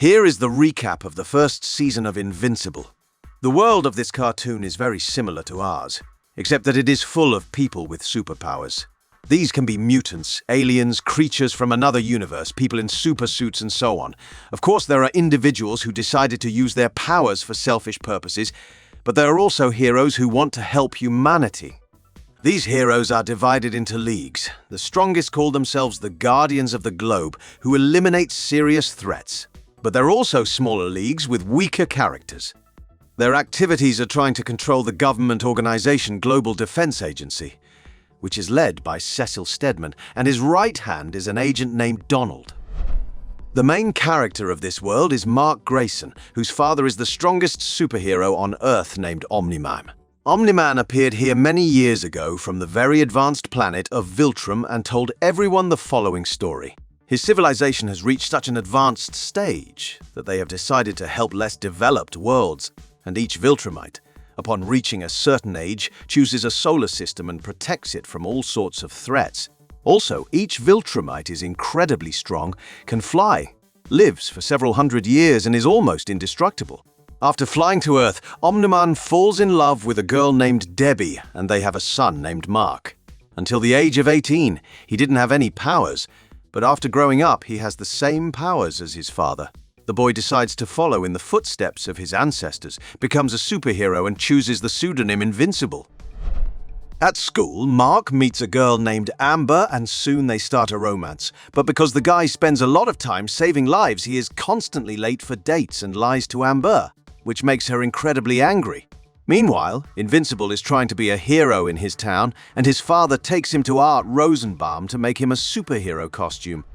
Here is the recap of the first season of Invincible. The world of this cartoon is very similar to ours, except that it is full of people with superpowers. These can be mutants, aliens, creatures from another universe, people in super suits and so on. Of course, there are individuals who decided to use their powers for selfish purposes, but there are also heroes who want to help humanity. These heroes are divided into leagues. The strongest call themselves the Guardians of the Globe, who eliminate serious threats. But there are also smaller leagues with weaker characters. Their activities are trying to control the government organization Global Defense Agency, which is led by Cecil Stedman, and his right hand is an agent named Donald. The main character of this world is Mark Grayson, whose father is the strongest superhero on Earth named Omni-Man. Omni-Man appeared here many years ago from the very advanced planet of Viltrum and told everyone the following story. His civilization has reached such an advanced stage that they have decided to help less developed worlds, and each Viltrumite, upon reaching a certain age, chooses a solar system and protects it from all sorts of threats. Also, each Viltrumite is incredibly strong, can fly, lives for several hundred years, and is almost indestructible. After flying to Earth, Omni-Man falls in love with a girl named Debbie, and they have a son named Mark. Until the age of 18, he didn't have any powers, but after growing up, he has the same powers as his father. The boy decides to follow in the footsteps of his ancestors, becomes a superhero, and chooses the pseudonym Invincible. At school, Mark meets a girl named Amber, and soon they start a romance. But because the guy spends a lot of time saving lives, he is constantly late for dates and lies to Amber, which makes her incredibly angry. Meanwhile, Invincible is trying to be a hero in his town, and his father takes him to Art Rosenbaum to make him a superhero costume.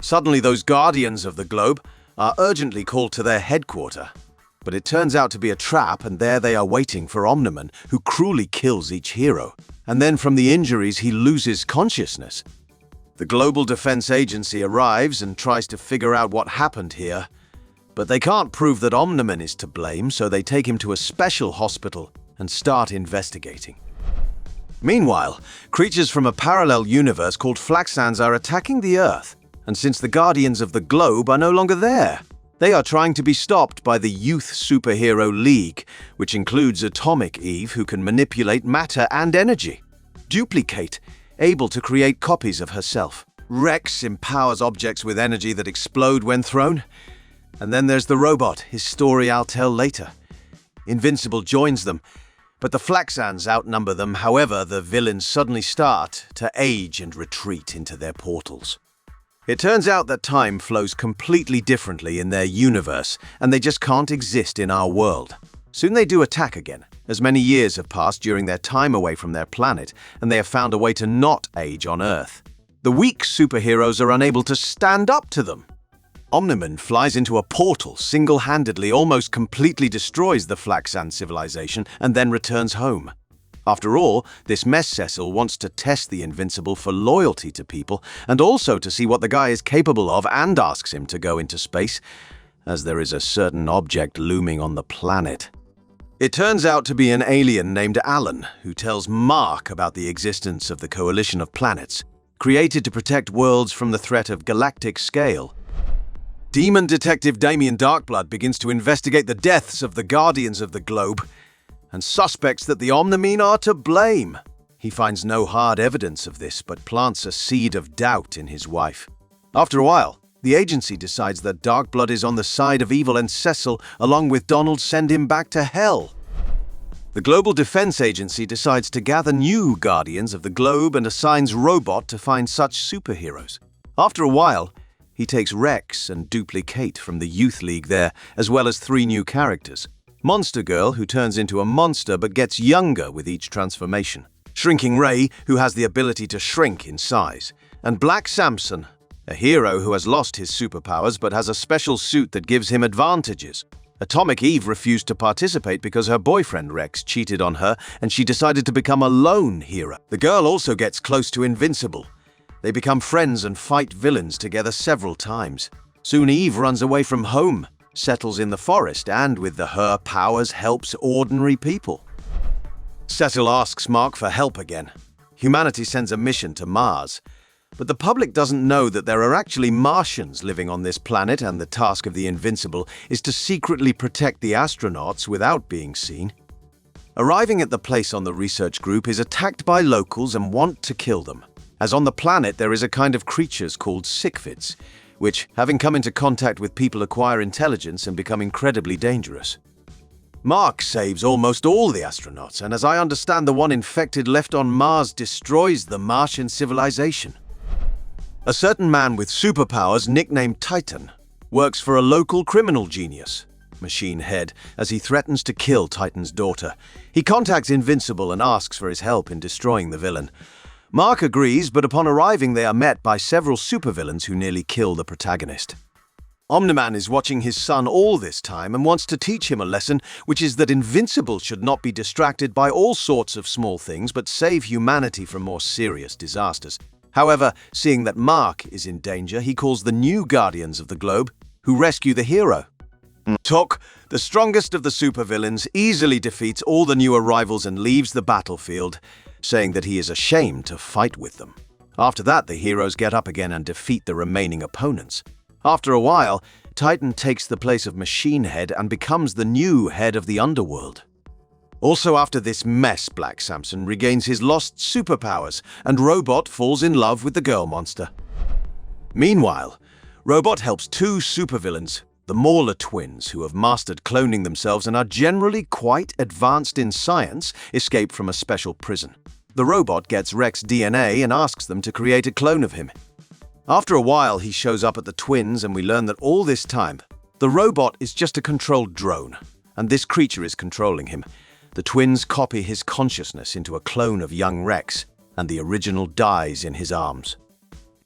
Suddenly, those Guardians of the Globe are urgently called to their headquarters. But it turns out to be a trap, and there they are waiting for Omni-Man, who cruelly kills each hero. And then from the injuries, he loses consciousness. The Global Defense Agency arrives and tries to figure out what happened here. But they can't prove that Omni-Man is to blame, so they take him to a special hospital and start investigating. Meanwhile, creatures from a parallel universe called Flaxans are attacking the Earth, and since the Guardians of the Globe are no longer there, they are trying to be stopped by the Youth Superhero League, which includes Atomic Eve, who can manipulate matter and energy. Duplicate, able to create copies of herself. Rex empowers objects with energy that explode when thrown. And then there's the robot, his story I'll tell later. Invincible joins them, but the Flaxans outnumber them. However, the villains suddenly start to age and retreat into their portals. It turns out that time flows completely differently in their universe, and they just can't exist in our world. Soon they do attack again, as many years have passed during their time away from their planet, and they have found a way to not age on Earth. The weak superheroes are unable to stand up to them. Omni-Man flies into a portal, single-handedly almost completely destroys the Flaxan civilization, and then returns home. After all, this mess Cecil wants to test the Invincible for loyalty to people, and also to see what the guy is capable of, and asks him to go into space, as there is a certain object looming on the planet. It turns out to be an alien named Alan, who tells Mark about the existence of the Coalition of Planets, created to protect worlds from the threat of galactic scale. Demon Detective Damien Darkblood begins to investigate the deaths of the Guardians of the Globe, and suspects that the Omni-Man are to blame. He finds no hard evidence of this, but plants a seed of doubt in his wife. After a while, the agency decides that Darkblood is on the side of evil, and Cecil, along with Donald, send him back to hell. The Global Defense Agency decides to gather new Guardians of the Globe and assigns Robot to find such superheroes. After a while, he takes Rex and Duplicate from the Youth League there, as well as 3 new characters. Monster Girl, who turns into a monster but gets younger with each transformation. Shrinking Ray, who has the ability to shrink in size. And Black Samson, a hero who has lost his superpowers but has a special suit that gives him advantages. Atomic Eve refused to participate because her boyfriend Rex cheated on her, and she decided to become a lone hero. The girl also gets close to Invincible. They become friends and fight villains together several times. Soon Eve runs away from home, settles in the forest, and with her powers helps ordinary people. Cecil asks Mark for help again. Humanity sends a mission to Mars, But the public doesn't know that there are actually Martians living on this planet, and the task of the Invincible is to secretly protect the astronauts without being seen. Arriving at the place on the research group is attacked by locals and want to kill them, as on the planet there is a kind of creatures called sycophants, which, having come into contact with people, acquire intelligence and become incredibly dangerous. Mark saves almost all the astronauts, and as I understand, the one infected left on Mars destroys the Martian civilization. A certain man with superpowers, nicknamed Titan, works for a local criminal genius, Machine Head, as he threatens to kill Titan's daughter. He contacts Invincible and asks for his help in destroying the villain. Mark agrees, but upon arriving they are met by several supervillains who nearly kill the protagonist. Omni-Man is watching his son all this time and wants to teach him a lesson, which is that Invincible should not be distracted by all sorts of small things but save humanity from more serious disasters. However, seeing that Mark is in danger, he calls the new Guardians of the Globe, who rescue the hero. Tok, the strongest of the supervillains, easily defeats all the new arrivals and leaves the battlefield, saying that he is ashamed to fight with them. After that, the heroes get up again and defeat the remaining opponents. After a while, Titan takes the place of Machine Head and becomes the new head of the underworld. Also after this mess, Black Samson regains his lost superpowers, and Robot falls in love with the girl monster. Meanwhile, Robot helps two supervillains, the Mauler twins, who have mastered cloning themselves and are generally quite advanced in science, escape from a special prison. The robot gets Rex's DNA and asks them to create a clone of him. After a while, he shows up at the twins, and we learn that all this time, the robot is just a controlled drone, and this creature is controlling him. The twins copy his consciousness into a clone of young Rex, and the original dies in his arms.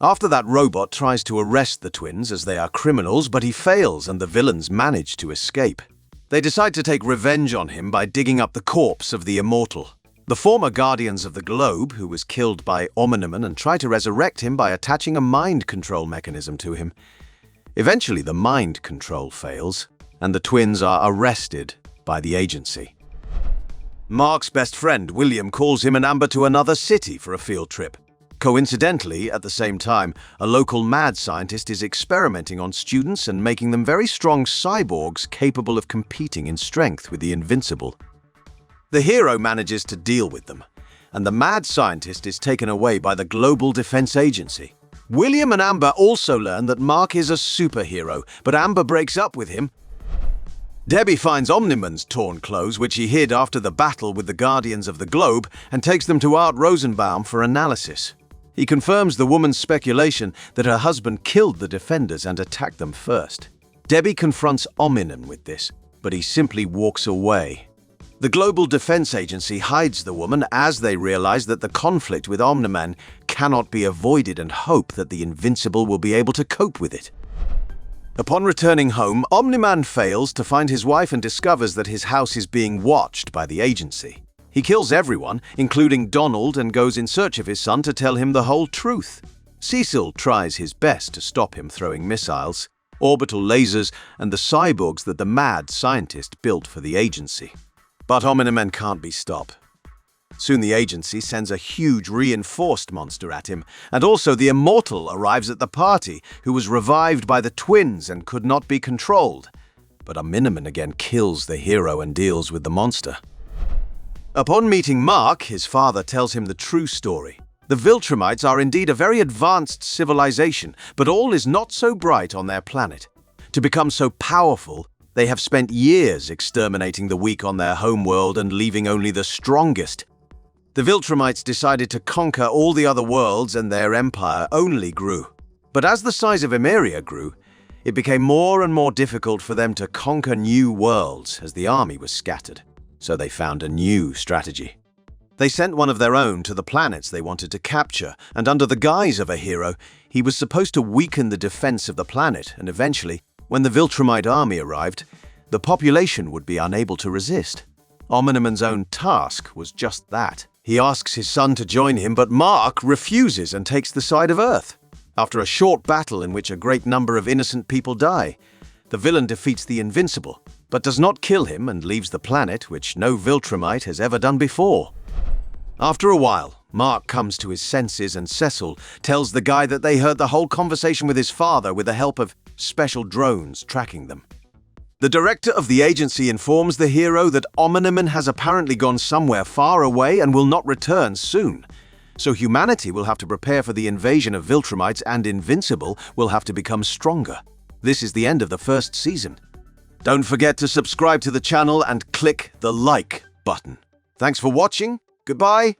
After that, Robot tries to arrest the twins as they are criminals, but he fails and the villains manage to escape. They decide to take revenge on him by digging up the corpse of the Immortal, the former Guardians of the Globe, who was killed by Omni-Man, and try to resurrect him by attaching a mind control mechanism to him. Eventually, the mind control fails, and the twins are arrested by the agency. Mark's best friend, William, calls him and Amber to another city for a field trip. Coincidentally, at the same time, a local mad scientist is experimenting on students and making them very strong cyborgs capable of competing in strength with the Invincible. The hero manages to deal with them, and the mad scientist is taken away by the Global Defense Agency. William and Amber also learn that Mark is a superhero, but Amber breaks up with him. Debbie finds Omni-Man's torn clothes, which he hid after the battle with the Guardians of the Globe, and takes them to Art Rosenbaum for analysis. He confirms the woman's speculation that her husband killed the Defenders and attacked them first. Debbie confronts Omni-Man with this, but he simply walks away. The Global Defense Agency hides the woman as they realize that the conflict with Omni-Man cannot be avoided and hope that the Invincible will be able to cope with it. Upon returning home, Omni-Man fails to find his wife and discovers that his house is being watched by the agency. He kills everyone, including Donald, and goes in search of his son to tell him the whole truth. Cecil tries his best to stop him throwing missiles, orbital lasers, and the cyborgs that the mad scientist built for the agency. But Omni-Man can't be stopped. Soon the agency sends a huge reinforced monster at him, and also the Immortal arrives at the party, who was revived by the twins and could not be controlled. But Omni-Man again kills the hero and deals with the monster. Upon meeting Mark, his father tells him the true story. The Viltrumites are indeed a very advanced civilization, but all is not so bright on their planet. To become so powerful, they have spent years exterminating the weak on their homeworld and leaving only the strongest. The Viltrumites decided to conquer all the other worlds, and their empire only grew. But as the size of Emeria grew, it became more and more difficult for them to conquer new worlds as the army was scattered. So they found a new strategy. They sent one of their own to the planets they wanted to capture, and under the guise of a hero, he was supposed to weaken the defense of the planet, and eventually, when the Viltrumite army arrived, the population would be unable to resist. Omni-Man's own task was just that. He asks his son to join him, but Mark refuses and takes the side of Earth. After a short battle in which a great number of innocent people die, the villain defeats the Invincible, but does not kill him and leaves the planet, which no Viltrumite has ever done before. After a while, Mark comes to his senses and Cecil tells the guy that they heard the whole conversation with his father with the help of special drones tracking them. The director of the agency informs the hero that Omniman has apparently gone somewhere far away and will not return soon. So humanity will have to prepare for the invasion of Viltrumites, and Invincible will have to become stronger. This is the end of the first season. Don't forget to subscribe to the channel and click the like button. Thanks for watching. Goodbye.